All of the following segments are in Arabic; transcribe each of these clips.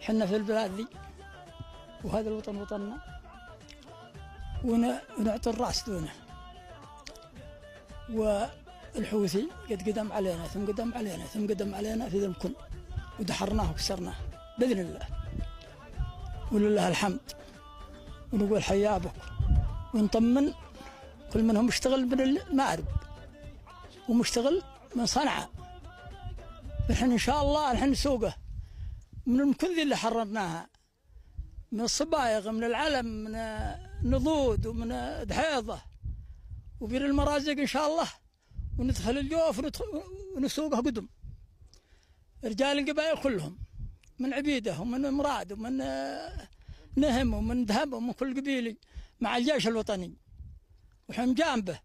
حنا في البلاد ذي وهذا الوطن وطننا، ونعطي الرأس دونه. والحوثي قد قدم علينا ثم قدم علينا ثم قدم علينا في ذا الكل، ودحرناه وكسرناه بإذن الله، ولله الحمد. ونقول حيا بك، ونطمن كل منهم مشتغل من المأرب ومشتغل من صنعاء. الحين إن شاء الله الحين نسوقه من المكن ذي اللي حررناها، من الصبايغ، من العلم، من النضود، ومن دحيضة، وبين المرازق إن شاء الله. وندخل الجوف ونسوقه قدم. رجال القبائل كلهم من عبيده ومن مراد ومن نهم ومن ذهب ومن كل قبيلي مع الجيش الوطني، وحن جانبه.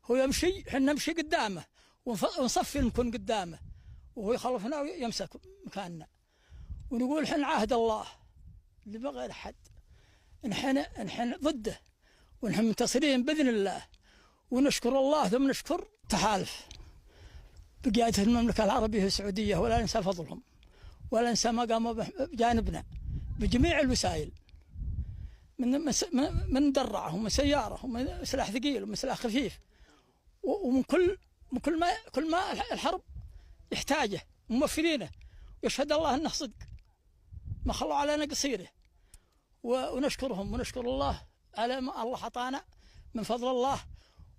هو يمشي حنا نمشي قدامه ونصفي نكون قدامه، وهو يخلفنا ويمسك مكاننا. ونقول حن عهد الله اللي بغير أحد، نحن ضده، ونحن منتصرين بإذن الله. ونشكر الله ثم نشكر تحالف بقيادة المملكة العربية السعودية، ولا ننسى فضلهم ولا ننسى ما قاموا بجانبنا بجميع الوسائل، من درعه ومن سيارة ومن سلاح ثقيل ومن سلاح خفيف، ومن كل ما الحرب يحتاجه، موفرينه. ويشهد الله انه صدق، ما خلوا علينا قصيره. ونشكرهم ونشكر الله على ما الله عطانا من فضل الله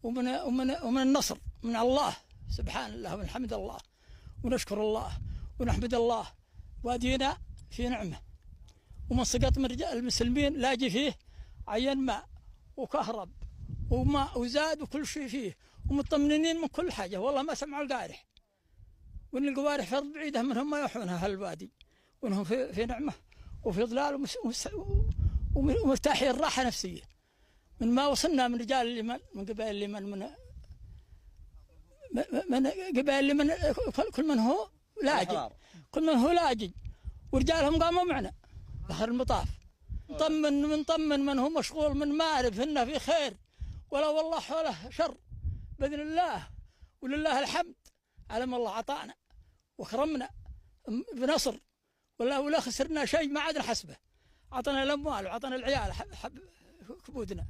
ومن النصر من الله سبحان الله، ونحمد الله ونشكر الله ونحمد الله. وادينا في نعمه، ومن سقط من رجال المسلمين لاجي فيه عين ماء وكهرب وماء وزاد وكل شيء فيه، ومطمنين من كل حاجه. والله ما سمعوا القارح، وان القوارح في ارض بعيده منهم ما يحونها هالوادي، وانهم في نعمه وفي ظلال ومرتاحين راحه نفسيه. من ما وصلنا من رجال اليمن، من قبائل اليمن، من قبائل اليمن، كل من هو لاجئ، كل من هو لاجئ، ورجالهم قاموا معنا بآخر المطاف. نطمن من هو مشغول من مارب إنه في خير، ولا والله حوله شر بإذن الله. ولله الحمد على ما الله عطانا وكرمنا بنصر، ولا خسرنا شيء ما عاد نحسبه. عطنا الأموال وعطنا العيال كبودنا.